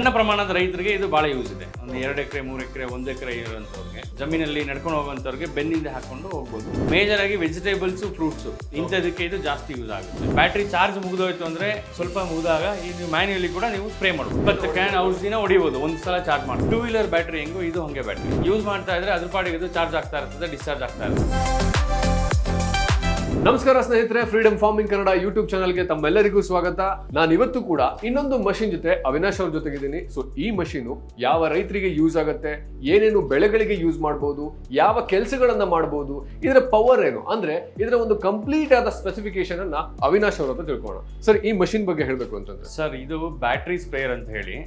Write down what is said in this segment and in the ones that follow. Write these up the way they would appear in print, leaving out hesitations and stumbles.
ಸಣ್ಣ ಪ್ರಮಾಣದ ರೈತರಿಗೆ ಇದು ಭಾಳ ಯೂಸ್ ಇದೆ. ಒಂದು 2 ಎಕರೆ 3 ಎಕರೆ 1 ಎಕರೆ ಇರುವಂಥವ್ರಿಗೆ, ಜಮೀನಲ್ಲಿ ನಡ್ಕೊಂಡು ಹೋಗುವಂಥವ್ರಿಗೆ ಬೆನ್ನಿಂದ ಹಾಕೊಂಡು ಹೋಗ್ಬೋದು. ಮೇಜರ್ ಆಗಿ ವೆಜಿಟೇಬಲ್ಸು, ಫ್ರೂಟ್ಸು ಇಂಥದಕ್ಕೆ ಇದು ಜಾಸ್ತಿ ಯೂಸ್ ಆಗುತ್ತೆ. ಬ್ಯಾಟ್ರಿ ಚಾರ್ಜ್ ಮುಗಿದೋಯ್ತು ಅಂದರೆ ಸ್ವಲ್ಪ ಮುಗಿದಾಗ ಇದು ಮ್ಯಾನ್ಯುಯಲಿ ಕೂಡ ನೀವು ಸ್ಪ್ರೇ ಮಾಡ್ಬೋದು. 20 ಕ್ಯಾನ್ ಔಷಧಿನ ಹೊಡಿಬೋದು ಒಂದು ಸಲ ಚಾರ್ಜ್ ಮಾಡಿ. 2 ವೀಲರ್ ಬ್ಯಾಟ್ರಿ ಹೆಂಗೋ ಇದು ಹಂಗೆ ಬ್ಯಾಟ್ರಿ ಯೂಸ್ ಮಾಡ್ತಾ ಇದ್ರೆ ಅದ್ರ ಪಾಡಿಗೆ ಇದು ಚಾರ್ಜ್ ಆಗ್ತಾ ಇರ್ತದೆ, ಡಿಸ್ಚಾರ್ಜ್ ಆಗ್ತಾ ಇರ್ತದೆ. ನಮಸ್ಕಾರ ಸ್ನೇಹಿತರೆ, ಫ್ರೀಡಮ್ ಫಾರ್ಮಿಂಗ್ ಕನ್ನಡ ಯೂಟ್ಯೂಬ್ ಚಾನಲ್ಗೆ ತಮ್ಮೆಲ್ಲರಿಗೂ ಸ್ವಾಗತ. ನಾನು ಇವತ್ತು ಕೂಡ ಇನ್ನೊಂದು ಮಷಿನ್ ಜೊತೆ ಅವಿನಾಶ್ ಅವ್ರ ಜೊತೆಗಿದ್ದೀನಿ. ಸೊ ಈ ಮಷೀನು ಯಾವ ರೈತರಿಗೆ ಯೂಸ್ ಆಗುತ್ತೆ, ಏನೇನು ಬೆಳೆಗಳಿಗೆ ಯೂಸ್ ಮಾಡಬಹುದು, ಯಾವ ಕೆಲಸಗಳನ್ನ ಮಾಡಬಹುದು, ಇದರ ಪವರ್ ಏನು, ಅಂದ್ರೆ ಇದರ ಒಂದು ಕಂಪ್ಲೀಟ್ ಆದ ಸ್ಪೆಸಿಫಿಕೇಶನ್ ಅನ್ನ ಅವಿನಾಶ್ ಅವ್ರ ಹತ್ರ ತಿಳ್ಕೊಳ್ಳೋಣ. ಸರ್, ಈ ಮಷಿನ್ ಬಗ್ಗೆ ಹೇಳ್ಬೇಕು ಅಂತಂದ್ರೆ ಸರ್, ಇದು ಬ್ಯಾಟ್ರಿ ಸ್ಪ್ರೇಯರ್ ಅಂತ ಹೇಳಿ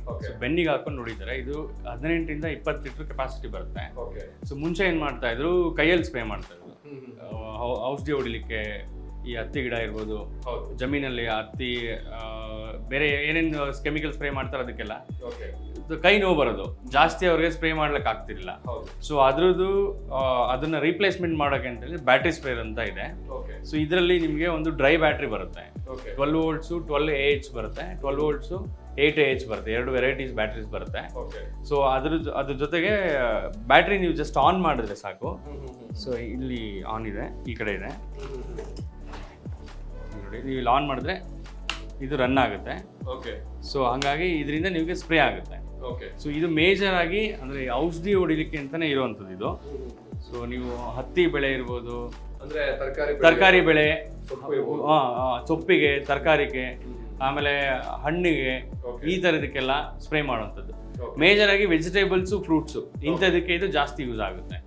ಬೆನ್ನಿಗೆ ಹಾಕೊಂಡು ನೋಡಿದ್ದಾರೆ. ಇದು 18 ರಿಂದ 20 ಲೀಟರ್ ಕೆಪಾಸಿಟಿ ಬರುತ್ತೆ. ಸೊ ಮುಂಚೆ ಏನ್ ಮಾಡ್ತಾ ಇದ್ರು, ಕೈಯಲ್ಲಿ ಸ್ಪ್ರೇ ಮಾಡ್ತಾ ಇದ್ರು. ಔಷಧಿ ಹೊಡಿಲಿಕ್ಕೆ ಈ ಹತ್ತಿ ಗಿಡ ಇರ್ಬೋದು, ಜಮೀನಲ್ಲಿ ಹತ್ತಿ ಬೇರೆ ಏನೇನು ಕೆಮಿಕಲ್ ಸ್ಪ್ರೇ ಮಾಡ್ತಾರೆ ಅದಕ್ಕೆಲ್ಲ ಕೈ ನೋವು ಬರೋದು, ಜಾಸ್ತಿ ಅವ್ರಿಗೆ ಸ್ಪ್ರೇ ಮಾಡ್ಲಿಕ್ಕೆ ಆಗ್ತಿರ್ಲಿಲ್ಲ. ಸೊ ಅದ್ರದ್ದು ಅದನ್ನ ರೀಪ್ಲೇಸ್ಮೆಂಟ್ ಮಾಡೋಕೆ ಅಂತ ಹೇಳಿ ಬ್ಯಾಟ್ರಿ ಸ್ಪ್ರೇಯರ್ ಅಂತ ಇದೆ. ಸೊ ಇದರಲ್ಲಿ ನಿಮಗೆ ಒಂದು ಡ್ರೈ ಬ್ಯಾಟ್ರಿ ಬರುತ್ತೆ, 12 ವೋಲ್ಟ್ಸು 12Ah ಬರುತ್ತೆ, 12 ವೋಲ್ಟ್ಸು 8Ah ಬರುತ್ತೆ. 2 ವೆರೈಟೀಸ್ ಬ್ಯಾಟ್ರೀಸ್ ಬರುತ್ತೆ. ಸೊ ಅದ್ರ ಜೊತೆಗೆ ಬ್ಯಾಟ್ರಿ ನೀವು ಜಸ್ಟ್ ಆನ್ ಮಾಡಿದ್ರೆ ಸಾಕು. ಸೊ ಇಲ್ಲಿ ಆನ್ ಇದೆ, ಈ ಕಡೆ ಇದೆ ನೋಡಿ. ನೀವು ಇಲ್ಲಿ ಆನ್ ಮಾಡಿದ್ರೆ ಇದು ರನ್ ಆಗುತ್ತೆ. ಸೊ ಹಾಗಾಗಿ ಇದರಿಂದ ನಿಮಗೆ ಸ್ಪ್ರೇ ಆಗುತ್ತೆ. ಸೊ ಇದು ಮೇಜರ್ ಆಗಿ ಅಂದ್ರೆ ಔಷಧಿ ಹೊಡಿಲಿಕ್ಕೆ ಅಂತಾನೆ ಇರುವಂಥದ್ದು ಇದು. ಸೊ ನೀವು ಹತ್ತಿ ಬೆಳೆ ಇರ್ಬೋದು, ಅಂದ್ರೆ ತರಕಾರಿ ಬೆಳೆ, ಸೊಪ್ಪಿಗೆ, ತರಕಾರಿಗೆ, ಆಮೇಲೆ ಹಣ್ಣಿಗೆ, ಈ ಥರದಕ್ಕೆಲ್ಲ ಸ್ಪ್ರೇ ಮಾಡುವಂಥದ್ದು. ಮೇಜರ್ ಆಗಿ ವೆಜಿಟೇಬಲ್ಸು, ಫ್ರೂಟ್ಸು ಇಂಥದಕ್ಕೆ ಇದು ಜಾಸ್ತಿ ಯೂಸ್ ಆಗುತ್ತೆ.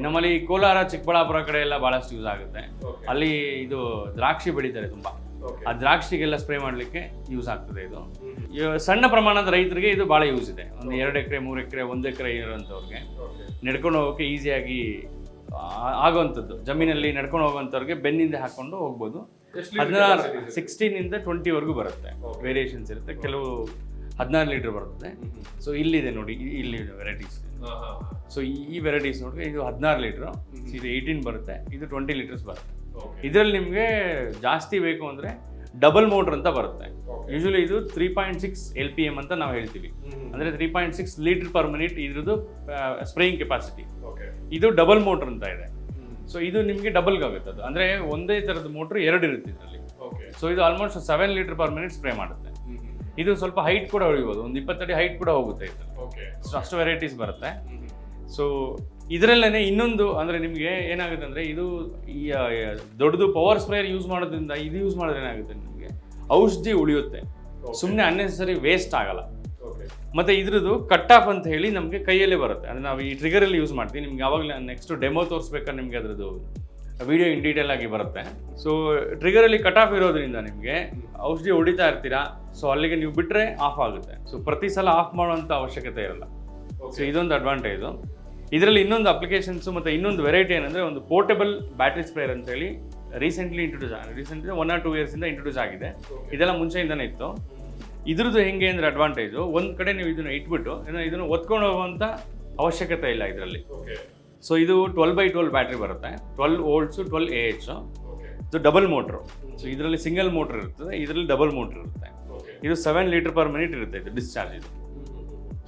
ನಮ್ಮಲ್ಲಿ ಕೋಲಾರ, ಚಿಕ್ಕಬಳ್ಳಾಪುರ ಕಡೆ ಎಲ್ಲ ಬಹಳಷ್ಟು ಯೂಸ್ ಆಗುತ್ತೆ. ಅಲ್ಲಿ ಇದು ದ್ರಾಕ್ಷಿ ಬೆಳೀತಾರೆ ತುಂಬಾ, ಆ ದ್ರಾಕ್ಷಿಗೆಲ್ಲ ಸ್ಪ್ರೇ ಮಾಡಲಿಕ್ಕೆ ಯೂಸ್ ಆಗ್ತದೆ ಇದು. ಸಣ್ಣ ಪ್ರಮಾಣದ ರೈತರಿಗೆ ಇದು ಭಾಳ ಯೂಸ್ ಇದೆ. ಒಂದು 2 ಎಕರೆ 3 ಎಕರೆ 1 ಎಕರೆ ಇರುವಂಥವ್ರಿಗೆ ನಡ್ಕೊಂಡು ಹೋಗೋಕೆ ಈಸಿಯಾಗಿ ಆಗುವಂಥದ್ದು. ಜಮೀನಲ್ಲಿ ನಡ್ಕೊಂಡು ಹೋಗುವಂಥವ್ರಿಗೆ ಬೆನ್ನಿಂದ ಹಾಕೊಂಡು ಹೋಗ್ಬೋದು. 16 ಇಂದ 20 ಬರುತ್ತೆ. ವೇರಿಯೇಷನ್ಸ್ ಇರುತ್ತೆ, ಕೆಲವು 16 ಲೀಟರ್ ಬರುತ್ತೆ. ಸೊ ಇಲ್ಲಿದೆ ನೋಡಿ, ಇಲ್ಲಿ ವೆರೈಟೀಸ್. ಸೊ ಈ ವೆರೈಟೀಸ್ ನೋಡಿದ್ರೆ ಇದು 16 ಲೀಟರ್, ಇದು 18 ಬರುತ್ತೆ, ಇದು 20 ಲೀಟರ್ಸ್ ಬರುತ್ತೆ. ಇದರಲ್ಲಿ ನಿಮಗೆ ಜಾಸ್ತಿ ಬೇಕು ಅಂದರೆ ಡಬಲ್ ಮೋಟರ್ ಅಂತ ಬರುತ್ತೆ. ಯೂಶಲಿ ಇದು 3.6 LPM ಅಂತ ನಾವು ಹೇಳ್ತೀವಿ, ಅಂದರೆ 3.6 ಲೀಟರ್ ಪರ್ ಮಿನಿಟ್ ಇದ್ರದ್ದು ಸ್ಪ್ರೇಯಿಂಗ್ ಕೆಪಾಸಿಟಿ. ಇದು ಡಬಲ್ ಮೋಟರ್ ಅಂತ ಇದೆ. ಸೊ ಇದು ನಿಮಗೆ ಡಬಲ್ಗೆ ಆಗುತ್ತೆ. ಅದು ಅಂದರೆ ಒಂದೇ ಥರದ ಮೋಟ್ರ್ 2 ಇರುತ್ತೆ ಇದರಲ್ಲಿ. ಸೊ ಇದು almost 7 litre per minute spray ಮಾಡುತ್ತೆ. ಇದು ಸ್ವಲ್ಪ ಹೈಟ್ ಕೂಡ ಹೊಡಿಬೋದು, ಒಂದು 20 ಅಡಿ ಹೈಟ್ ಕೂಡ ಹೋಗುತ್ತೆ ಇದು. ಸೊ ಅಷ್ಟು ವೆರೈಟೀಸ್ ಬರುತ್ತೆ. ಸೊ ಇದರಲ್ಲೇ ಇನ್ನೊಂದು ಅಂದರೆ ನಿಮಗೆ ಏನಾಗುತ್ತೆ ಅಂದರೆ, ಇದು ಈ ದೊಡ್ಡದು ಪವರ್ ಸ್ಪ್ರೇಯರ್ ಯೂಸ್ ಮಾಡೋದ್ರಿಂದ ಇದು ಯೂಸ್ ಮಾಡಿದ್ರೆ ಏನಾಗುತ್ತೆ, ನಿಮಗೆ ಔಷಧಿ ಉಳಿಯುತ್ತೆ, ಸುಮ್ಮನೆ ಅನ್ನೆಸರಿ ವೇಸ್ಟ್ ಆಗಲ್ಲ. ಮತ್ತು ಇದ್ರದ್ದು ಕಟ್ ಆಫ್ ಅಂತ ಹೇಳಿ ನಮಗೆ ಕೈಯಲ್ಲೇ ಬರುತ್ತೆ. ಅಂದರೆ ನಾವು ಈ ಟ್ರಿಗರಲ್ಲಿ ಯೂಸ್ ಮಾಡ್ತೀವಿ. ನಿಮ್ಗೆ ಯಾವಾಗಲೇ ನೆಕ್ಸ್ಟ್ ಡೆಮೋ ತೋರಿಸ್ಬೇಕಾದ್ರೆ ನಿಮಗೆ ಅದರದ್ದು ವಿಡಿಯೋ ಇನ್ ಡೀಟೇಲ್ ಆಗಿ ಬರುತ್ತೆ. ಸೊ ಟ್ರಿಗರಲ್ಲಿ ಕಟ್ ಆಫ್ ಇರೋದ್ರಿಂದ ನಿಮಗೆ ಔಷಧಿ ಹೊಡಿತಾ ಇರ್ತೀರಾ, ಸೊ ಅಲ್ಲಿಗೆ ನೀವು ಬಿಟ್ಟರೆ ಆಫ್ ಆಗುತ್ತೆ. ಸೊ ಪ್ರತಿ ಸಲ ಆಫ್ ಮಾಡುವಂಥ ಅವಶ್ಯಕತೆ ಇರಲ್ಲ. ಸೊ ಇದೊಂದು ಅಡ್ವಾಂಟೇಜು. ಇದರಲ್ಲಿ ಇನ್ನೊಂದು ಅಪ್ಲಿಕೇಶನ್ಸು ಮತ್ತು ಇನ್ನೊಂದು ವೆರೈಟಿ ಏನಂದರೆ, ಒಂದು ಪೋರ್ಟಬಲ್ ಬ್ಯಾಟ್ರಿ ಸ್ಪ್ರೇಯರ್ ಅಂತೇಳಿ ರೀಸೆಂಟ್ಲಿ 1 or 2 ಇಯರ್ಸಿಂದ ಇಂಟ್ರೊಡ್ಯೂಸ್ ಆಗಿದೆ. ಇದೆಲ್ಲ ಮುಂಚೆಯಿಂದನೇ ಇತ್ತು. ಇದ್ರದ್ದು ಹೆಂಗೆ ಅಂದರೆ ಅಡ್ವಾಂಟೇಜು, ಒಂದು ಕಡೆ ನೀವು ಇದನ್ನು ಇಟ್ಬಿಟ್ಟು ಇದನ್ನು ಒತ್ಕೊಂಡು ಹೋಗುವಂಥ ಅವಶ್ಯಕತೆ ಇಲ್ಲ ಇದರಲ್ಲಿ. ಸೊ ಇದು 12x12 ಬ್ಯಾಟ್ರಿ ಬರುತ್ತೆ, 12 ವೋಲ್ಟ್ಸು 12Ah. ಇದು ಡಬಲ್ ಮೋಟ್ರು. ಸೊ ಇದರಲ್ಲಿ ಸಿಂಗಲ್ ಮೋಟ್ರ್ ಇರ್ತದೆ, ಇದರಲ್ಲಿ ಡಬಲ್ ಮೋಟ್ರ್ ಇರುತ್ತೆ. ಇದು 7 ಲೀಟರ್ ಪರ್ ಮಿನಿಟ್ ಇರುತ್ತೆ ಇದು ಡಿಸ್ಚಾರ್ಜ್. ಇದು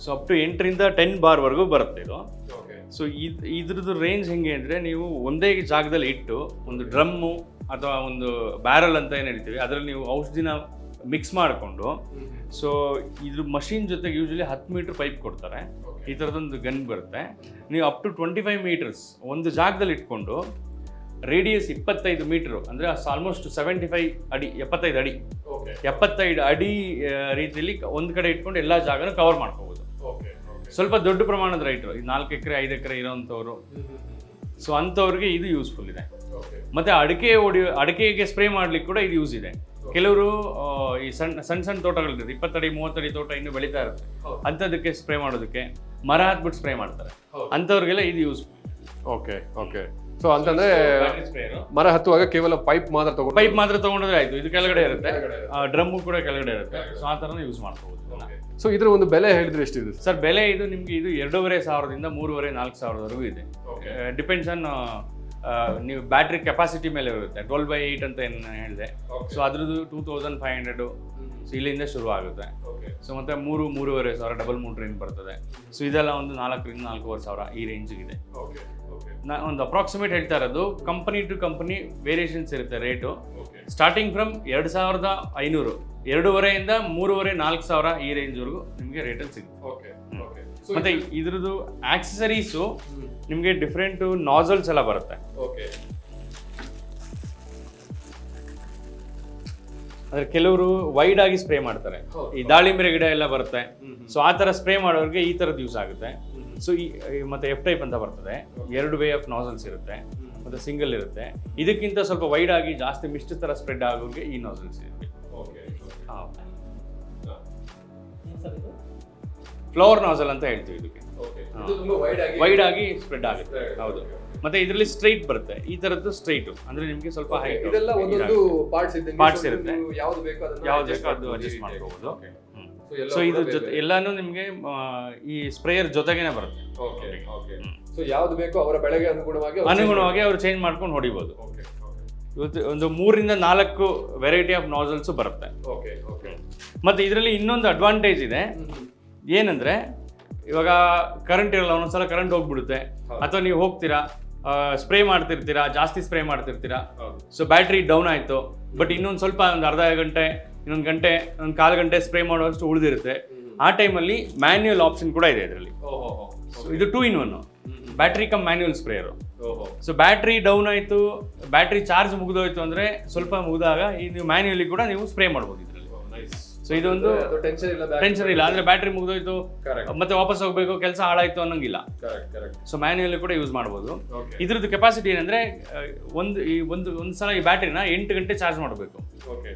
ಸೊ ಅಪ್ ಟು 8 ರಿಂದ 10 ಬಾರ್ವರೆಗೂ ಬರುತ್ತೆ ಇದು. ಸೊ ಇದ್ರದ್ದು ರೇಂಜ್ ಹೆಂಗೆ ಅಂದರೆ, ನೀವು ಒಂದೇ ಜಾಗದಲ್ಲಿ ಇಟ್ಟು ಒಂದು ಡ್ರಮ್ಮು ಅಥವಾ ಒಂದು ಬ್ಯಾರಲ್ ಅಂತ ಏನು ಹೇಳ್ತೀವಿ, ಅದರಲ್ಲಿ ನೀವು ಔಷಧಿನ ಮಿಕ್ಸ್ ಮಾಡಿಕೊಂಡು, ಸೊ ಇದ್ರ ಮಷಿನ್ ಜೊತೆಗೆ ಯೂಶಲಿ 10 ಮೀಟರ್ ಪೈಪ್ ಕೊಡ್ತಾರೆ. ಈ ಥರದೊಂದು ಗನ್ ಬರುತ್ತೆ. ನೀವು ಅಪ್ ಟು 25 ಮೀಟರ್ಸ್ ಒಂದು ಜಾಗದಲ್ಲಿ ಇಟ್ಕೊಂಡು, ರೇಡಿಯಸ್ 25 ಮೀಟರ್ ಅಂದರೆ ಆಲ್ಮೋಸ್ಟ್ 75 ಅಡಿ, 75 ಅಡಿ 75 ಅಡಿ ರೀತಿಯಲ್ಲಿ ಒಂದು ಕಡೆ ಇಟ್ಕೊಂಡು ಎಲ್ಲ ಜಾಗನೂ ಕವರ್ ಮಾಡ್ಕೋಬೋದು. ಸ್ವಲ್ಪ ದೊಡ್ಡ ಪ್ರಮಾಣದ ರೈತರು, 4 ಎಕರೆ 5 ಎಕರೆ ಇರೋವಂಥವ್ರು, ಸೊ ಅಂಥವ್ರಿಗೆ ಇದು ಯೂಸ್ಫುಲ್ ಇದೆ. ಮತ್ತು ಅಡಿಕೆಗೆ ಸ್ಪ್ರೇ ಮಾಡ್ಲಿಕ್ಕೆ ಕೂಡ ಇದು ಯೂಸ್ ಇದೆ. ಕೆಲವರು ಈ ಸಣ್ಣ ತೋಟಗಳಿರುತ್ತೆ, 20 ಅಡಿ 30 ಅಡಿ ತೋಟ ಇನ್ನೂ ಬೆಳೀತಾ ಇರುತ್ತೆ, ಅಂಥದಕ್ಕೆ ಸ್ಪ್ರೇ ಮಾಡೋದಕ್ಕೆ ಮರ ಹಾಕ್ಬಿಟ್ಟು ಸ್ಪ್ರೇ ಮಾಡ್ತಾರೆ. ಅಂಥವ್ರಿಗೆಲ್ಲ ಇದು ಯೂಸ್ಫುಲ್. ಓಕೆ. ಸೊ ಅಂತಂದ್ರೆ ಮರ ಹತ್ತುವಾಗ ಕೇವಲ ಪೈಪ್ ಮಾತ್ರ ತಗೊಂಡ್ರೆ ಆಯ್ತು. ಇದು ಕೆಳಗಡೆ ಇರುತ್ತೆ, ಡ್ರಮ್ಮು ಕೂಡ ಕೆಳಗಡೆ ಇರುತ್ತೆ. ಸೊ ಆ ಥರನೂ ಯೂಸ್ ಮಾಡ್ಕೋಬಹುದು. ಸೊ ಇದ್ರ ಒಂದು ಬೆಲೆ ಹೇಳಿದ್ರೆ ಎಷ್ಟಿದೆ ಸರ್? ಬೆಲೆ ಇದು ನಿಮ್ಗೆ ಇದು 2,500ದಿಂದ 3,500-4,000ವರೆಗೂ ಇದೆ. ಡಿಪೆಂಡ್ಸ್ ಆನ್ ನೀವು ಬ್ಯಾಟ್ರಿ ಕೆಪಾಸಿಟಿ ಮೇಲೆ ಇರುತ್ತೆ. 12x8 ಅಂತ ಏನು ಹೇಳಿದೆ. ಸೊ ಅದ್ರದ್ದು 2,500 ಸೊ ಇಲ್ಲಿಂದ ಶುರು ಆಗುತ್ತೆ. ಓಕೆ. ಸೊ ಮತ್ತೆ 3-3.5 ಸಾವಿರ ಡಬಲ್ ಮೋಟ್ರಿಂದ ಬರ್ತದೆ. ಸೊ ಇದೆಲ್ಲ ಒಂದು 4-4.5 ಈ ರೇಂಜಿಗಿದೆ. ಓಕೆ. ಓಕೆ. ಒಂದು ಅಪ್ರಾಕ್ಸಿಮೇಟ್ ಹೇಳ್ತಾ ಇರೋದು, ಕಂಪನಿ ಟು ಕಂಪನಿ ವೇರಿಯೇಷನ್ಸ್ ಇರುತ್ತೆ ರೇಟು. ಓಕೆ. ಸ್ಟಾರ್ಟಿಂಗ್ ಫ್ರಮ್ 2,500, 2,500ಇಂದ 3,500-4,000 ಈ ರೇಂಜ್ವರೆಗೂ ನಿಮಗೆ ರೇಟಲ್ಲಿ ಸಿಗುತ್ತೆ. ಓಕೆ. ಓಕೆ. ಮತ್ತೆ ಇದ್ರದ್ದು ಆಕ್ಸೆಸರೀಸು ನಿಮಗೆ ಡಿಫ್ರೆಂಟ್ ನಾಸಲ್ಸ್ ಎಲ್ಲ ಬರುತ್ತೆ. ಓಕೆ. ಅಂದ್ರೆ ಕೆಲವರು ವೈಡ್ ಆಗಿ ಸ್ಪ್ರೇ ಮಾಡ್ತಾರೆ. ಈ ದಾಳಿಂಬೆ ಗಿಡ ಎಲ್ಲ ಬರುತ್ತೆ. ಸೊ ಆ ತರ ಸ್ಪ್ರೇ ಮಾಡೋರಿಗೆ ಈ ತರದ್ದು ಯೂಸ್ ಆಗುತ್ತೆ. ಸೊ ಮತ್ತೆ ಎಫ್ ಟೈಪ್ ಅಂತ ಬರ್ತದೆ, 2 ವೇ ಆಫ್ ನಾಸಲ್ಸ್ ಇರುತ್ತೆ, ಮತ್ತೆ ಸಿಂಗಲ್ ಇರುತ್ತೆ. ಇದಕ್ಕಿಂತ ಸ್ವಲ್ಪ ವೈಡ್ ಆಗಿ ಜಾಸ್ತಿ ಮಿಸ್ಟ್ ತರ ಸ್ಪ್ರೆಡ್ ಆಗೋರಿಗೆ ಈ ನಾಸಲ್ಸ್ ಇರುತ್ತೆ. ಫ್ಲವರ್ ನಾಸಲ್ ಅಂತ ಹೇಳ್ತೀವಿ ಇದಕ್ಕೆ. ವೈಡ್ ಆಗಿ ಸ್ಪ್ರೆಡ್ ಆಗುತ್ತೆ. ಹೌದು. ಮತ್ತೆ ಇದರಲ್ಲಿ ಸ್ಟ್ರೈಟ್ ಬರುತ್ತೆ, ಈ ತರದ್ದು ಸ್ಟ್ರೈಟ್ ಅಂದ್ರೆ ನಿಮಗೆ ಸ್ವಲ್ಪ ಹೈಟ್ ಇದೆಲ್ಲ ಒಂದೊಂದು ಪಾರ್ಟ್ಸ್ ಇರುತ್ತೆ. ಯಾವ್ದು ಬೇಕೋ ಅದು ಅಡ್ಜಸ್ಟ್ ಮಾಡ್ಕೋಬಹುದು. ಸೊ ಇದು ಎಲ್ಲಾನು ನಿಮಗೆ ಈ ಸ್ಪ್ರೇಯರ್ ಜೊತೆಗೇನೆ ಬರುತ್ತೆ. ಓಕೆ. ಓಕೆ. ಸೊ ಯಾವ್ದು ಬೇಕೋ ಅವರ ಬೆಳೆಗೆ ಅನುಗುಣವಾಗಿ ಅವರು ಚೇಂಜ್ ಮಾಡ್ಕೊಂಡು ಹೊಡಿಬಹುದು. ಇವತ್ತು ಒಂದು 3-4 ವೆರೈಟಿ ಆಫ್ ನಾಸಲ್ಸ್ ಬರುತ್ತೆ. ಮತ್ತೆ ಇದರಲ್ಲಿ ಇನ್ನೊಂದು ಅಡ್ವಾಂಟೇಜ್ ಇದೆ. ಏನಂದ್ರೆ ಇವಾಗ ಕರೆಂಟ್ ಇರಲ್ಲ, ಒಂದೊಂದ್ಸಲ ಕರೆಂಟ್ ಹೋಗ್ಬಿಡುತ್ತೆ, ಅಥವಾ ನೀವು ಹೋಗ್ತೀರಾ ಸ್ಪ್ರೇ ಮಾಡ್ತಿರ್ತೀರಾ, ಜಾಸ್ತಿ ಸ್ಪ್ರೇ ಮಾಡ್ತಿರ್ತೀರಾ. ಸೊ ಬ್ಯಾಟ್ರಿ ಡೌನ್ ಆಯ್ತು, ಬಟ್ ಇನ್ನೊಂದು ಸ್ವಲ್ಪ ಒಂದು ಅರ್ಧ ಗಂಟೆ, ಇನ್ನೊಂದು ಗಂಟೆ, ಒಂದು 1/4 ಗಂಟೆ ಸ್ಪ್ರೇ ಮಾಡೋಷ್ಟು ಉಳಿದಿರುತ್ತೆ. ಆ ಟೈಮಲ್ಲಿ ಮ್ಯಾನ್ಯುಯಲ್ ಆಪ್ಷನ್ ಕೂಡ ಇದೆ ಇದರಲ್ಲಿ. ಇದು 2-in-1 battery come manual sprayer. So battery down ಆಯ್ತು, ಬ್ಯಾಟ್ರಿ ಚಾರ್ಜ್ ಮುಗಿದೋಯ್ತು ಅಂದ್ರೆ ಸ್ವಲ್ಪ ಮುಗಿದಾಗ ನೀವು ಮ್ಯಾನ್ಯುಯಲಿ ಕೂಡ ನೀವು ಸ್ಪ್ರೇ ಮಾಡ್ಬೋದು ಇದರಲ್ಲಿ. ಸೊ ಇದೊಂದು ಟೆನ್ಷನ್ ಇಲ್ಲ. ಅಂದ್ರೆ ಬ್ಯಾಟ್ರಿ ಮುಗಿದೋಯ್ತು ಮತ್ತೆ ವಾಪಸ್ ಹೋಗ್ಬೇಕು, ಕೆಲಸ ಹಾಳಾಯ್ತು ಅನ್ನೋಂಗಿಲ್ಲ. ಸೊ ಮ್ಯಾನ್ಯುಯಲಿ ಕೂಡ ಯೂಸ್ ಮಾಡ್ಬೋದು. ಇದ್ರದ್ದು ಕೆಪಾಸಿಟಿ ಏನಂದ್ರೆ ಒಂದು ಸಲ ಈ ಬ್ಯಾಟ್ರಿನ 8 ಗಂಟೆ ಚಾರ್ಜ್ ಮಾಡಬೇಕು.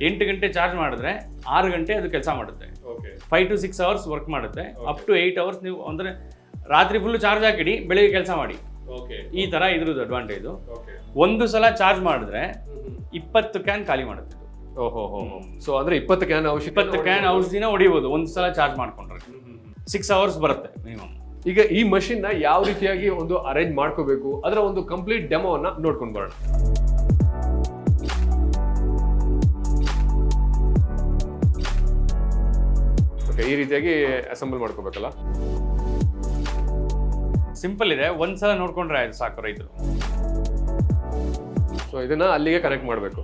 8 ಗಂಟೆ ಚಾರ್ಜ್ ಮಾಡಿದ್ರೆ 6 ಗಂಟೆ ಅದು ಕೆಲಸ ಮಾಡುತ್ತೆ. 5 to 6 hours ವರ್ಕ್ ಮಾಡುತ್ತೆ. ಅಪ್ ಟು 8 hours ನೀವು ಅಂದ್ರೆ ರಾತ್ರಿ ಫುಲ್ ಚಾರ್ಜ್ ಹಾಕಿಡಿ, ಬೆಳಿಗ್ಗೆ ಕೆಲಸ ಮಾಡಿ. ಈ ತರ ಇದ್ರದ್ದು ಅಡ್ವಾಂಟೇಜ್. ಒಂದು ಸಲ ಚಾರ್ಜ್ ಮಾಡಿದ್ರೆ 20 ಕ್ಯಾನ್ ಖಾಲಿ ಮಾಡುತ್ತೆ. ಸೊ ಅಂದ್ರೆ 20 ಕ್ಯಾನ್ ಔಷಧಿನ ಹೊಡಿಬಹುದು ಒಂದು ಸಲ ಚಾರ್ಜ್ ಮಾಡ್ಕೊಂಡ್ರೆ. 6 hours ಬರುತ್ತೆ ಮಿನಿಮಮ್. ಈಗ ಈ ಮಷಿನ್ ನ ಯಾವ ರೀತಿಯಾಗಿ ಒಂದು ಅರೇಂಜ್ ಮಾಡ್ಕೋಬೇಕು, ಅದರ ಒಂದು ಕಂಪ್ಲೀಟ್ ಡೆಮೋವನ್ನ ನೋಡ್ಕೊಂಡು ಬರೋಣ. ಓಕೆ, ಈ ರೀತಿಯಾಗಿ ಅಸೆಂಬಲ್ ಮಾಡ್ಕೋಬೇಕಲ್ಲ. ಸಿಂಪಲ್ ಇದೆ, ಒಂದ್ಸಲ ನೋಡ್ಕೊಂಡ್ರೆ ಆಯ್ತು ಸಾಕು ರೈತರು. ಸೊ ಇದನ್ನ ಅಲ್ಲಿಗೆ ಕನೆಕ್ಟ್ ಮಾಡಬೇಕು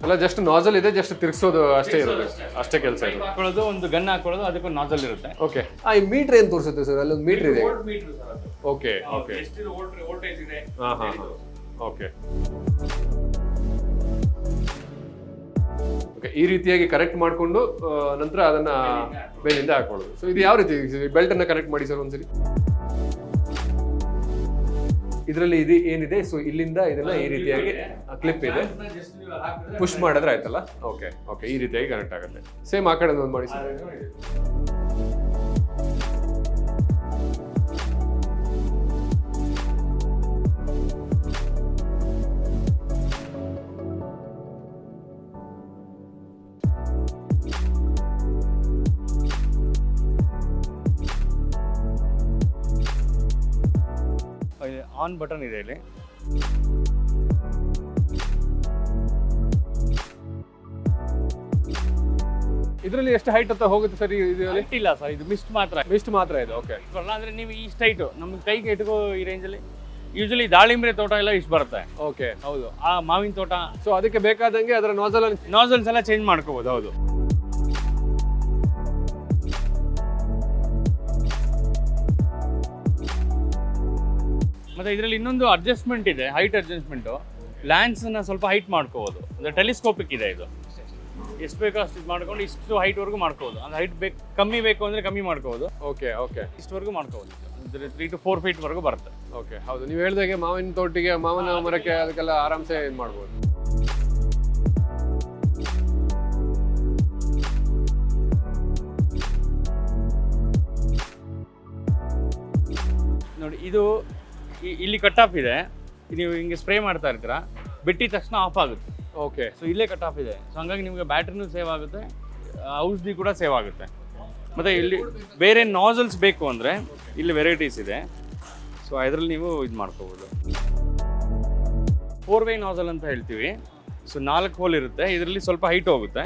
ಅಲ್ಲ, ಜಸ್ಟ್ ನಾಸಲ್ ಇದೆ, ಜಸ್ಟ್ ತಿರ್ಗಿಸೋದು ಅಷ್ಟೇ ಇರುತ್ತೆ, ಅಷ್ಟೇ ಕೆಲಸ ಇದೆ. ಹಾಕೊಳ್ಳೋದು, ಒಂದು ಗನ್ ಹಾಕೊಳ್ಳೋದು, ಅದಕ್ಕೊಂದು ನಾಸಲ್ ಇರುತ್ತೆ. ಓಕೆ. ಈ ಮೀಟರ್ ಏನ್ ತೋರಿಸುತ್ತೆ ಸರ್? ಅಲ್ಲೊಂದು ಮೀಟರ್ ಇದೆ. ಓಕೆ. ಓಕೆ. ಓಕೆ. ಓಕೆ, ಈ ರೀತಿಯಾಗಿ ಕನೆಕ್ಟ್ ಮಾಡಿಕೊಂಡು ನಂತರ ಅದನ್ನ ಮೇಲಿಂದ ಹಾಕೊಳ್ಳೋದು. ಸೊ ಇದು ಯಾವ ರೀತಿ ಬೆಲ್ಟ್ ಅನ್ನ ಕನೆಕ್ಟ್ ಮಾಡಿ ಸರ್ ಒಂದ್ಸರಿ. ಇದರಲ್ಲಿ ಇದು ಏನಿದೆ, ಸೊ ಇಲ್ಲಿಂದ ಇದನ್ನ ಈ ರೀತಿಯಾಗಿ ಕ್ಲಿಪ್ ಇದೆ, ಪುಷ್ ಮಾಡಿದ್ರೆ ಆಯ್ತಲ್ಲ. ಓಕೆ. ಓಕೆ, ಈ ರೀತಿಯಾಗಿ ಕನೆಕ್ಟ್ ಆಗುತ್ತೆ. ಸೇಮ್ ಆ ಕಡೆ ಒಂದು ಮಾಡಿ ಸರ್. ಆನ್ ಬಟನ್ ಇದೆ ಇಲ್ಲಿ. ಇದರಲ್ಲಿ ಎಷ್ಟು ಹೈಟ್ ಅಂತ ಹೋಗುತ್ತೆ ಸರ್? ಇದರಲ್ಲಿ ಇಲ್ಲ ಸರ್, ಇದು ಮಿಸ್ಟ್ ಮಾತ್ರ ಇದೆ. ಓಕೆ. ಅಂದ್ರೆ ನೀವು ಈ ಸ್ಟೈಟ್ ನಮ್ಮ ಕೈಗೆ ಇಟ್ಕೋ ಈ ರೇಂಜಲ್ಲಿ. ಯೂಶಲಿ ದಾಳಿಂಬೆ ತೋಟ ಎಲ್ಲ ಇಷ್ಟು ಬರುತ್ತೆ. ಓಕೆ. ಹೌದು. ಆ ಮಾವಿನ ತೋಟ, ಸೊ ಅದಕ್ಕೆ ಬೇಕಾದಂಗೆ ಅದರ ನಾಸಲ್ಸ್ ಎಲ್ಲ ಚೇಂಜ್ ಮಾಡ್ಕೋಬಹುದು. ಹೌದು. ಮತ್ತೆ ಇದರಲ್ಲಿ ಇನ್ನೊಂದು ಅಡ್ಜಸ್ಟ್ಮೆಂಟ್ ಇದೆ, ಹೈಟ್ ಅಡ್ಜಸ್ಟ್ಮೆಂಟು. ಲ್ಯಾನ್ಸ್ನ ಸ್ವಲ್ಪ ಹೈಟ್ ಮಾಡ್ಕೋಬೋದು. ಅಂದರೆ ಟೆಲಿಸ್ಕೋಪಿಕ್ ಇದೆ ಇದು. ಎಷ್ಟು ಬೇಕೋ ಅಷ್ಟು ಇದು ಮಾಡ್ಕೊಂಡು ಇಷ್ಟು ಹೈಟ್ವರೆಗೂ ಮಾಡ್ಕೋಬೋದು. ಅಂದ್ರೆ ಹೈಟ್ ಕಮ್ಮಿ ಬೇಕು ಅಂದರೆ ಕಮ್ಮಿ ಮಾಡ್ಕೋಬೋದು. ಓಕೆ. ಓಕೆ. ಇಷ್ಟವರೆಗೂ ಮಾಡ್ಕೋಬೋದು. 3 to 4 feet ವರೆಗೂ ಬರುತ್ತೆ. ಓಕೆ. ಹೌದು, ನೀವು ಹೇಳಿದಾಗೆ ಮಾವಿನ ತೋಟಿಗೆ, ಮಾವಿನ ಮರಕ್ಕೆ ಅದಕ್ಕೆಲ್ಲ ಆರಾಮ್ಸೆ ಇದು ಮಾಡ್ಬೋದು. ನೋಡಿ, ಇದು ಇಲ್ಲಿ ಕಟ್ ಆಫ್ ಇದೆ. ನೀವು ಹಿಂಗೆ ಸ್ಪ್ರೇ ಮಾಡ್ತಾ ಇರ್ತೀರಾ, ಬಿಟ್ಟಿದ ತಕ್ಷಣ ಆಫ್ ಆಗುತ್ತೆ. ಓಕೆ. ಸೊ ಇಲ್ಲೇ ಕಟ್ ಆಫ್ ಇದೆ. ಸೊ ಹಂಗಾಗಿ ನಿಮಗೆ ಬ್ಯಾಟ್ರಿನೂ ಸೇವ್ ಆಗುತ್ತೆ, ಔಷಧಿ ಕೂಡ ಸೇವ್ ಆಗುತ್ತೆ. ಮತ್ತು ಇಲ್ಲಿ ಬೇರೆ ನಾಸಲ್ಸ್ ಬೇಕು ಅಂದರೆ ಇಲ್ಲಿ ವೆರೈಟೀಸ್ ಇದೆ. ಸೊ ಅದರಲ್ಲಿ ನೀವು ಇದು ಮಾಡ್ಕೋಬೋದು. 4-way ನಾಸಲ್ ಅಂತ ಹೇಳ್ತೀವಿ. ಸೊ 4 ಹೋಲ್ ಇರುತ್ತೆ, ಇದರಲ್ಲಿ ಸ್ವಲ್ಪ ಹೈಟ್ ಹೋಗುತ್ತೆ.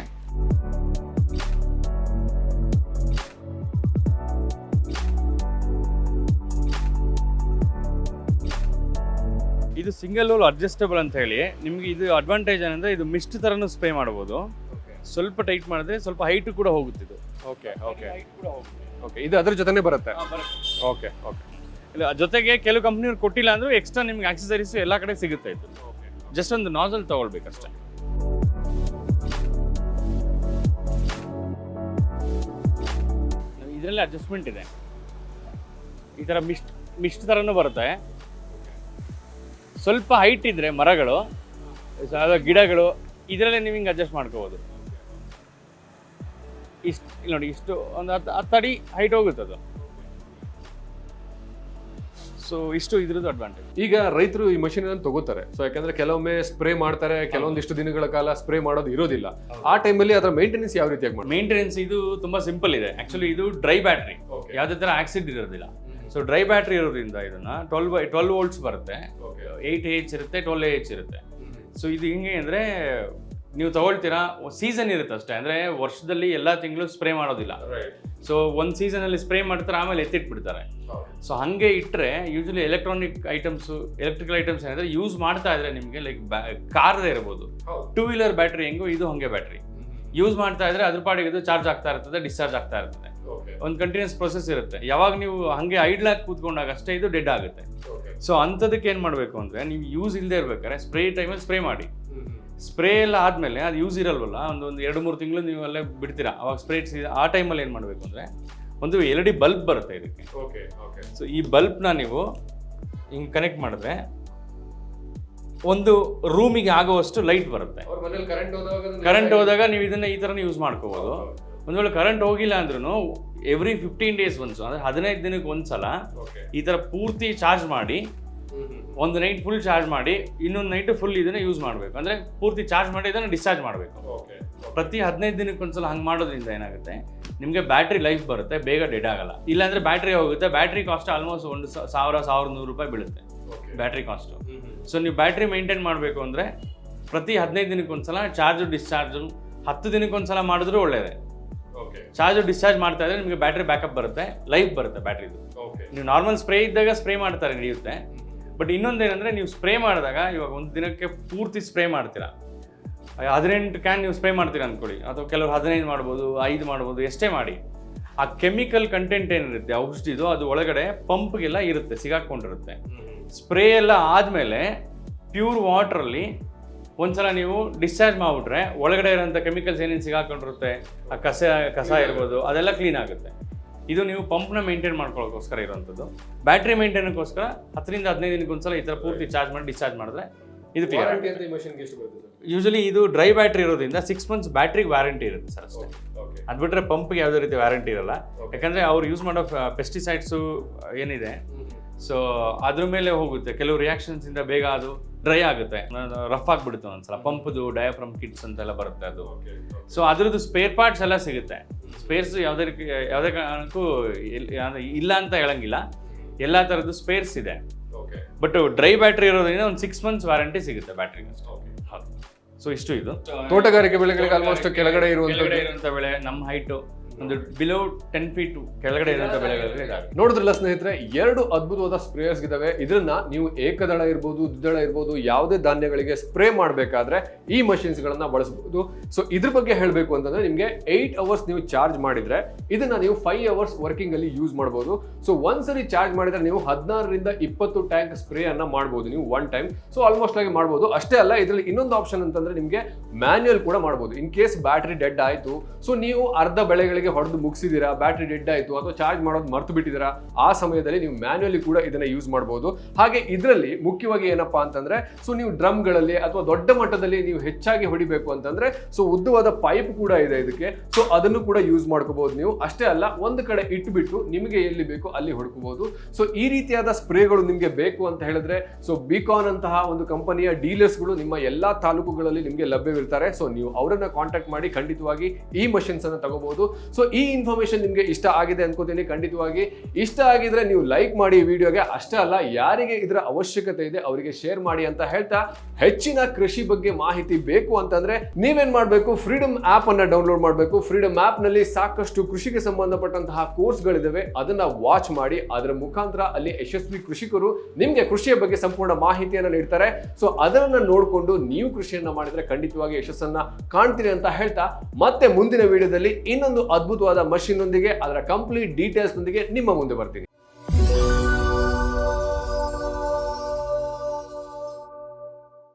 ಇದು ಸಿಂಗಲ್ ಹೋಲ್ ಅಡ್ಜಸ್ಟಬಲ್ ಅಂತ ಹೇಳಿ. ನಿಮಗೆ ಇದು ಅಡ್ವಾಂಟೇಜ್ ಏನಂದ್ರೆ ಇದು ಮಿಸ್ಟ್ ಥರನೂ ಸ್ಪ್ರೇ ಮಾಡ್ಬೋದು. ಸ್ವಲ್ಪ ಟೈಟ್ ಮಾಡಿದ್ರೆ ಸ್ವಲ್ಪ ಹೈಟ್ ಕೂಡ ಹೋಗುತ್ತೆ ಇದು. ಓಕೆ ಓಕೆ ಓಕೆ, ಇದು ಅದ್ರ ಜೊತೆನೇ ಬರುತ್ತೆ. Okay okay. ಇಲ್ಲ, ಜೊತೆಗೆ ಕೆಲವು ಕಂಪ್ನಿಯವ್ರು ಕೊಟ್ಟಿಲ್ಲ ಅಂದ್ರೂ ಎಕ್ಸ್ಟ್ರಾ ನಿಮ್ಗೆ ಆಕ್ಸೆಸರೀಸ್ ಎಲ್ಲ ಕಡೆ ಸಿಗುತ್ತೆ. ಇದು ಜಸ್ಟ್ ಒಂದು ನಾಸಲ್ ತಗೊಳ್ಬೇಕಷ್ಟೇ. ಇದರಲ್ಲಿ ಅಡ್ಜಸ್ಟ್ಮೆಂಟ್ ಇದೆ, ಈ ಥರ ಮಿಸ್ಟ್ ಥರನೂ ಬರುತ್ತೆ. ಸ್ವಲ್ಪ ಹೈಟ್ ಇದ್ರೆ ಮರಗಳು, ಗಿಡಗಳು, ಇದರಲ್ಲೇ ನೀವು ಹಿಂಗೆ ಅಡ್ಜಸ್ಟ್ ಮಾಡ್ಕೋಬೋದು. ಇಷ್ಟು ಇಲ್ಲಿ ನೋಡಿ, ಇಷ್ಟು ಒಂದು 10 ಅಡಿ ಹೈಟ್ ಹೋಗುತ್ತೆ ಅದು. ಸೊ ಇಷ್ಟು ಇದ್ರದ್ದು ಅಡ್ವಾಂಟೇಜ್. ಈಗ ರೈತರು ಈ ಮಷೀನ್ ಅನ್ನು ತಗೋತಾರೆ. ಸೊ ಯಾಕಂದ್ರೆ ಕೆಲವೊಮ್ಮೆ ಸ್ಪ್ರೇ ಮಾಡ್ತಾರೆ, ಕೆಲವೊಂದಿಷ್ಟು ದಿನಗಳ ಕಾಲ ಸ್ಪ್ರೇ ಮಾಡೋದು ಇರೋದಿಲ್ಲ. ಆ ಟೈಮಲ್ಲಿ ಅದರ ಮೇಂಟೆನೆನ್ಸ್ ಯಾವ ರೀತಿಯಾಗಿ ಮಾಡಿ? ಮೇಂಟೆನೆನ್ಸ್ ಇದು ತುಂಬಾ ಸಿಂಪಲ್ ಇದೆ. ಆಕ್ಚುಲಿ ಇದು ಡ್ರೈ ಬ್ಯಾಟ್ರಿ, ಯಾವುದೇ ತರ ಆಕ್ಸಿಡ್ ಇರೋದಿಲ್ಲ. ಸೊ ಡ್ರೈ ಬ್ಯಾಟ್ರಿ ಇರೋದ್ರಿಂದ ಇದನ್ನ 12 ವೋಲ್ಟ್ಸ್ ಬರುತ್ತೆ, 8 AH ಇರುತ್ತೆ, 12 AH ಇರುತ್ತೆ. ಸೊ ಇದು ಹಿಂಗೆ ಅಂದ್ರೆ ನೀವು ತಗೊಳ್ತೀರಾ, ಸೀಸನ್ ಇರುತ್ತೆ ಅಷ್ಟೇ. ಅಂದ್ರೆ ವರ್ಷದಲ್ಲಿ ಎಲ್ಲಾ ತಿಂಗಳು ಸ್ಪ್ರೇ ಮಾಡೋದಿಲ್ಲ. ಸೊ ಒಂದು ಸೀಸನ್ ಅಲ್ಲಿ ಸ್ಪ್ರೇ ಮಾಡ್ತಾರೆ, ಆಮೇಲೆ ಎತ್ತಿಟ್ಬಿಡ್ತಾರೆ. ಸೊ ಹಂಗೆ ಇಟ್ಟರೆ ಯೂಶಲಿ ಎಲೆಕ್ಟ್ರಿಕಲ್ ಐಟಮ್ಸ್ ಏನಾದ್ರೆ ಯೂಸ್ ಮಾಡ್ತಾ ಇದ್ರೆ ನಿಮಗೆ ಲೈಕ್ ಕಾರ್ದೇ ಇರ್ಬೋದು, 2 ವೀಲರ್ ಬ್ಯಾಟ್ರಿ ಹೆಂಗೋ ಇದು ಹಂಗೆ ಬ್ಯಾಟ್ರಿ ಯೂಸ್ ಮಾಡ್ತಾ ಇದ್ರೆ ಅದ್ರ ಪಾಡಿಗೆ ಇದು ಚಾರ್ಜ್ ಆಗ್ತಾ ಇರ್ತದೆ, ಡಿಸ್ಚಾರ್ಜ್ ಆಗ್ತಾ ಇರ್ತದೆ. ಒಂದು ಕಂಟಿನ್ಯೂಸ್ ಪ್ರೊಸೆಸ್ ಇರುತ್ತೆ. ಯಾವಾಗ ನೀವು ಹಂಗೆ ಐಡ್ಲಾಗಿ ಕೂತ್ಕೊಂಡಾಗ ಅಷ್ಟೇ ಇದು ಡೆಡ್ ಆಗುತ್ತೆ. ಸೊ ಅಂಥದಕ್ಕೆ ಏನು ಮಾಡಬೇಕು ಅಂದರೆ, ನೀವು ಯೂಸ್ ಇಲ್ಲದೆ ಇರ್ಬೇಕಾದ್ರೆ ಸ್ಪ್ರೇ ಟೈಮಲ್ಲಿ ಸ್ಪ್ರೇ ಮಾಡಿ. ಸ್ಪ್ರೇ ಎಲ್ಲ ಆದಮೇಲೆ ಅದು ಯೂಸ್ ಇರಲ್ವಲ್ಲ, ಒಂದು 2-3 ತಿಂಗಳು ನೀವು ಅಲ್ಲೇ ಬಿಡ್ತೀರಾ. ಅವಾಗ ಸ್ಪ್ರೇ ಆ ಟೈಮಲ್ಲಿ ಏನು ಮಾಡಬೇಕು ಅಂದರೆ, ಒಂದು LED ಬಲ್ಬ್ ಬರುತ್ತೆ ಇದಕ್ಕೆ. ಸೊ ಈ ಬಲ್ಬ್ನ ನೀವು ಹಿಂಗೆ ಕನೆಕ್ಟ್ ಮಾಡಿದ್ರೆ ಒಂದು ರೂಮಿಗೆ ಆಗುವಷ್ಟು ಲೈಟ್ ಬರುತ್ತೆ. ಕರೆಂಟ್ ಹೋದಾಗ ನೀವು ಇದನ್ನ ಈ ಥರನೇ ಯೂಸ್ ಮಾಡ್ಕೋಬೋದು. ಒಂದು ವೇಳೆ ಕರೆಂಟ್ ಹೋಗಿಲ್ಲ ಅಂದ್ರೂ ಎವ್ರಿ 15 ಡೇಸ್ ಒನ್ಸು, ಅಂದರೆ 15 ದಿನಕ್ಕೆ ಒಂದ್ಸಲ ಈ ಥರ ಪೂರ್ತಿ ಚಾರ್ಜ್ ಮಾಡಿ, ಒಂದು ನೈಟ್ ಫುಲ್ ಚಾರ್ಜ್ ಮಾಡಿ, ಇನ್ನೊಂದು ನೈಟ್ ಫುಲ್ ಇದನ್ನ ಯೂಸ್ ಮಾಡಬೇಕು. ಅಂದರೆ ಪೂರ್ತಿ ಚಾರ್ಜ್ ಮಾಡಿ ಇದನ್ನು ಡಿಸ್ಚಾರ್ಜ್ ಮಾಡಬೇಕು. ಪ್ರತಿ 15 ದಿನಕ್ಕೆ ಒಂದ್ಸಲ ಹಂಗೆ ಮಾಡೋದ್ರಿಂದ ಏನಾಗುತ್ತೆ, ನಿಮಗೆ ಬ್ಯಾಟ್ರಿ ಲೈಫ್ ಬರುತ್ತೆ, ಬೇಗ ಡೆಡ್ ಆಗಲ್ಲ. ಇಲ್ಲಾಂದರೆ ಬ್ಯಾಟ್ರಿ ಹೋಗುತ್ತೆ. ಬ್ಯಾಟ್ರಿ ಕಾಸ್ಟ್ ಆಲ್ಮೋಸ್ಟ್ 1,000-1,100 ರೂಪಾಯಿ ಬೀಳುತ್ತೆ ಬ್ಯಾಟ್ರಿ ಕಾಸ್ಟು. ಸೊ ನೀವು ಬ್ಯಾಟ್ರಿ ಮೇಂಟೈನ್ ಮಾಡಬೇಕು ಅಂದರೆ ಪ್ರತಿ 15 ದಿನಕ್ಕೆ ಒಂದ್ಸಲ ಚಾರ್ಜು ಡಿಸ್ಚಾರ್ಜು 10 ದಿನಕ್ಕೆ ಒಂದ್ಸಲ ಮಾಡಿದ್ರೂ ಒಳ್ಳೆಯದೇ. ಚಾರ್ಜು ಡಿಸ್ಚಾರ್ಜ್ ಮಾಡ್ತಾ ಇದ್ರೆ ನಿಮಗೆ ಬ್ಯಾಟ್ರಿ ಬ್ಯಾಕಪ್ ಬರುತ್ತೆ, ಲೈಫ್ ಬರುತ್ತೆ ಬ್ಯಾಟ್ರಿದು. ನೀವು ನಾರ್ಮಲ್ ಸ್ಪ್ರೇ ಇದ್ದಾಗ ಸ್ಪ್ರೇ ಮಾಡ್ತಾರೆ ನಡೆಯುತ್ತೆ. ಬಟ್ ಇನ್ನೊಂದೇನೆಂದರೆ, ನೀವು ಸ್ಪ್ರೇ ಮಾಡಿದಾಗ ಇವಾಗ ಒಂದು ದಿನಕ್ಕೆ ಪೂರ್ತಿ ಸ್ಪ್ರೇ ಮಾಡ್ತೀರಾ, 18 ಕ್ಯಾನ್ ನೀವು ಸ್ಪ್ರೇ ಮಾಡ್ತೀರಾ ಅಂದ್ಕೊಳ್ಳಿ, ಅಥವಾ ಕೆಲವರು 15 ಮಾಡ್ಬೋದು, 5 ಮಾಡ್ಬೋದು, ಎಷ್ಟೇ ಮಾಡಿ. ಆ ಕೆಮಿಕಲ್ ಕಂಟೆಂಟ್ ಏನಿರುತ್ತೆ ಔಷಧಿದು, ಅದು ಒಳಗಡೆ ಪಂಪ್ಗೆಲ್ಲ ಇರುತ್ತೆ, ಸಿಗಾಕೊಂಡಿರುತ್ತೆ. ಸ್ಪ್ರೇ ಎಲ್ಲ ಆದಮೇಲೆ ಪ್ಯೂರ್ ವಾಟ್ರಲ್ಲಿ ಒಂದ್ಸಲ ನೀವು ಡಿಸ್ಚಾರ್ಜ್ ಮಾಡಿಬಿಟ್ರೆ ಒಳಗಡೆ ಇರೋಂಥ ಕೆಮಿಕಲ್ಸ್ ಏನೇನು ಸಿಗಾಕೊಂಡಿರುತ್ತೆ, ಆ ಕಸ ಇರ್ಬೋದು, ಅದೆಲ್ಲ ಕ್ಲೀನ್ ಆಗುತ್ತೆ. ಇದು ನೀವು ಪಂಪ್ನ ಮೇಂಟೈನ್ ಮಾಡ್ಕೊಳ್ಳೋಕ್ಕೋಸ್ಕರ ಇರೋಂಥದ್ದು. ಬ್ಯಾಟ್ರಿ ಮೇಂಟೈನ್ಗೋಸ್ಕರ 10-15 ದಿನಕ್ಕೆ ಒಂದ್ಸಲ ಈ ಥರ ಪೂರ್ತಿ ಚಾರ್ಜ್ ಮಾಡಿ ಡಿಸ್ಚಾರ್ಜ್ ಮಾಡಿದ್ರೆ ಇದು ಕ್ಲಿಯರ್. ಯೂಶಲಿ ಇದು ಡ್ರೈ ಬ್ಯಾಟ್ರಿ ಇರೋದ್ರಿಂದ 6 months ಬ್ಯಾಟ್ರಿಗೆ ವ್ಯಾರಂಟಿ ಇರುತ್ತೆ ಸರ್ ಅಷ್ಟೇ. ಅದು ಬಿಟ್ಟರೆ ಪಂಪ್ಗೆ ಯಾವುದೇ ರೀತಿ ವ್ಯಾರಂಟಿ ಇರಲ್ಲ. ಯಾಕಂದರೆ ಅವ್ರು ಯೂಸ್ ಮಾಡೋ ಪೆಸ್ಟಿಸೈಡ್ಸು ಏನಿದೆ, ಸೊ ಅದ್ರ ಮೇಲೆ ಹೋಗುತ್ತೆ. ಕೆಲವು ರಿಯಾಕ್ಷನ್ಸಿಂದ ಬೇಗ ಅದು ಡ್ರೈ ಆಗುತ್ತೆ, ರಫ್ ಆಗಿಬಿಡುತ್ತೆ ಒಂದ್ಸಲ. ಪಂಪ್ದು ಡಯಾಫ್ರಮ್ ಕಿಟ್ಸ್ ಅಂತೆಲ್ಲ ಬರುತ್ತೆ ಅದು. ಸೊ ಅದ್ರದ್ದು ಸ್ಪೇರ್ ಪಾರ್ಟ್ಸ್ ಎಲ್ಲ ಸಿಗುತ್ತೆ. ಸ್ಪೇರ್ಸ್ ಯಾವುದೇ ಕಾರಣಕ್ಕೂ ಇಲ್ಲ ಅಂತ ಹೇಳಂಗಿಲ್ಲ, ಎಲ್ಲ ಥರದ್ದು ಸ್ಪೇರ್ಸ್ ಇದೆ. ಬಟ್ ಡ್ರೈ ಬ್ಯಾಟ್ರಿ ಇರೋದ್ರಿಂದ ಒಂದು 6 months ವ್ಯಾರಂಟಿ ಸಿಗುತ್ತೆ ಬ್ಯಾಟ್ರಿಗೆ ಅಷ್ಟೇ. ಹೌದು. ಸೊ ಇಷ್ಟು ಇದು ತೋಟಗಾರಿಕೆ ಬೆಳೆಗಳಿಗೆ ಆಲ್ಮೋಸ್ಟ್ ಕೆಳಗಡೆ ಇರುವಂಥ ಬೆಳೆ, ನಮ್ಮ ಹೈಟು ಒಂದು ಬಿಲೋ 10 feet ಕೆಳಗಡೆ ಇರುವಂಥ ಬೆಳೆಗಳಿಗೆ ಇದಾವೆ. ನೋಡಿದ್ರಲ್ಲ ಸ್ನೇಹಿತರೆ, 2 ಅದ್ಭುತವಾದ ಸ್ಪ್ರೇಯರ್ಸ್ ಇದಾವೆ. ಇದನ್ನ ನೀವು ಏಕದಳ ಇರ್ಬೋದು, ದ್ವಿದಳ ಇರ್ಬೋದು, ಯಾವುದೇ ಧಾನ್ಯಗಳಿಗೆ ಸ್ಪ್ರೇ ಮಾಡಬೇಕಾದ್ರೆ ಈ ಮಷಿನ್ಸ್ ಗಳನ್ನ ಬಳಸಬಹುದು. ಸೊ ಇದ್ರ ಬಗ್ಗೆ ಹೇಳಬೇಕು ಅಂತಂದ್ರೆ, ನಿಮಗೆ 8 hours ನೀವು ಚಾರ್ಜ್ ಮಾಡಿದ್ರೆ ಇದನ್ನ ನೀವು 5 hours ವರ್ಕಿಂಗ್ ಅಲ್ಲಿ ಯೂಸ್ ಮಾಡಬಹುದು. ಸೊ ಒಂದ್ಸರಿ ಚಾರ್ಜ್ ಮಾಡಿದ್ರೆ ನೀವು 16ರಿಂದ 20 ಟ್ಯಾಂಕ್ ಸ್ಪ್ರೇ ಅನ್ನ ಮಾಡಬಹುದು ನೀವು ಒನ್ ಟೈಮ್. ಸೊ ಆಲ್ಮೋಸ್ಟ್ ಆಗಿ ಮಾಡಬಹುದು. ಅಷ್ಟೇ ಅಲ್ಲ, ಇದರಲ್ಲಿ ಇನ್ನೊಂದು ಆಪ್ಷನ್ ಅಂತಂದ್ರೆ ನಿಮಗೆ ಮ್ಯಾನ್ಯುಯಲ್ ಕೂಡ ಮಾಡಬಹುದು. ಇನ್ ಕೇಸ್ ಬ್ಯಾಟ್ರಿ ಡೆಡ್ ಆಯ್ತು, ಸೊ ನೀವು ಅರ್ಧ ಬೆಳೆಗಳಿಗೆ ಹೊಡೆದು ಮುಗಿಸಿದೀರಾ, ಬ್ಯಾಟ್ರಿ ಡೆಡ್ ಆಯ್ತು ಅಥವಾ ಚಾರ್ಜ್ ಮಾಡೋದು ಮರ್ತು ಬಿಟ್ಟಿದ್ದೀರಾ, ಆ ಸಮಯದಲ್ಲಿ ನೀವು ಮ್ಯಾನ್ಯುಯಲಿ ಕೂಡ ಇದನ್ನ ಯೂಸ್ ಮಾಡಬಹುದು. ಹಾಗೆ ಇದರಲ್ಲಿ ಮುಖ್ಯವಾಗಿ ಏನಪ್ಪಾ ಅಂತಂದ್ರೆ, ಸೊ ನೀವು ಡ್ರಮ್ಗಳಲ್ಲಿ ಅಥವಾ ದೊಡ್ಡ ಮಟ್ಟದಲ್ಲಿ ನೀವು ಹೆಚ್ಚಾಗಿ ಹೊಡಿಬೇಕು ಅಂತಂದ್ರೆ, ಸೊ ಉದ್ದವಾದ ಪೈಪ್ ಕೂಡ ಇದೆ ಇದಕ್ಕೆ. ಸೊ ಅದನ್ನು ಕೂಡ ಯೂಸ್ ಮಾಡ್ಕೋಬಹುದು ನೀವು. ಅಷ್ಟೇ ಅಲ್ಲ, ಒಂದು ಕಡೆ ಇಟ್ಬಿಟ್ಟು ನಿಮಗೆ ಎಲ್ಲಿ ಬೇಕು ಅಲ್ಲಿ ಹೊಡ್ಕೋಬಹುದು. ಸೊ ಈ ರೀತಿಯಾದ ಸ್ಪ್ರೇಗಳು ನಿಮಗೆ ಬೇಕು ಅಂತ ಹೇಳಿದ್ರೆ, ಸೊ ಬಿಕಾನ್ ಅಂತಹ ಒಂದು ಕಂಪನಿಯ ಡೀಲರ್ಸ್ಗಳು ನಿಮ್ಮ ಎಲ್ಲಾ ತಾಲೂಕುಗಳಲ್ಲಿ ನಿಮಗೆ ಲಭ್ಯವಿರ್ತಾರೆ. ಸೊ ನೀವು ಅವರನ್ನ ಕಾಂಟ್ಯಾಕ್ಟ್ ಮಾಡಿ ಖಂಡಿತವಾಗಿ ಈ ಮಷಿನ್ಸ್ ಅನ್ನು ತಗೋಬಹುದು. ಸೊ ಈ ಇನ್ಫಾರ್ಮೇಶನ್ ನಿಮ್ಗೆ ಇಷ್ಟ ಆಗಿದೆ ಅನ್ಕೋತೀನಿ. ಖಂಡಿತವಾಗಿ ಇಷ್ಟ ಆಗಿದ್ರೆ ನೀವು ಲೈಕ್ ಮಾಡಿ ಈ ವಿಡಿಯೋಗೆ. ಅಷ್ಟೇ ಅಲ್ಲ, ಯಾರಿಗೆ ಇದರ ಅವಶ್ಯಕತೆ ಇದೆ ಅವರಿಗೆ ಶೇರ್ ಮಾಡಿ ಅಂತ ಹೇಳ್ತಾ, ಹೆಚ್ಚಿನ ಕೃಷಿ ಬಗ್ಗೆ ಮಾಹಿತಿ ಬೇಕು ಅಂತಂದ್ರೆ ನೀವೇನ್ ಮಾಡ್ಬೇಕು, ಫ್ರೀಡಮ್ ಆಪ್ ಅನ್ನ ಡೌನ್ಲೋಡ್ ಮಾಡಬೇಕು. ಫ್ರೀಡಮ್ ಆಪ್ ನಲ್ಲಿ ಸಾಕಷ್ಟು ಕೃಷಿಗೆ ಸಂಬಂಧಪಟ್ಟಂತಹ ಕೋರ್ಸ್ ಗಳಿದಾವೆ, ಅದನ್ನ ವಾಚ್ ಮಾಡಿ. ಅದರ ಮುಖಾಂತರ ಅಲ್ಲಿ ಯಶಸ್ವಿ ಕೃಷಿಕರು ನಿಮ್ಗೆ ಕೃಷಿಯ ಬಗ್ಗೆ ಸಂಪೂರ್ಣ ಮಾಹಿತಿಯನ್ನ ನೀಡ್ತಾರೆ. ಸೊ ಅದನ್ನ ನೋಡಿಕೊಂಡು ನೀವು ಕೃಷಿಯನ್ನ ಮಾಡಿದ್ರೆ ಖಂಡಿತವಾಗಿ ಯಶಸ್ಸನ್ನ ಕಾಣ್ತೀರಿ ಅಂತ ಹೇಳ್ತಾ, ಮತ್ತೆ ಮುಂದಿನ ವಿಡಿಯೋದಲ್ಲಿ ಇನ್ನೊಂದು ಅದ್ಭುತವಾದ ಮಷೀನ್ ನೊಂದಿಗೆ ಅದರ ಕಂಪ್ಲೀಟ್ ಡೀಟೇಲ್ಸ್ ನೊಂದಿಗೆ ನಿಮ್ಮ ಮುಂದೆ ಬರ್ತೀನಿ.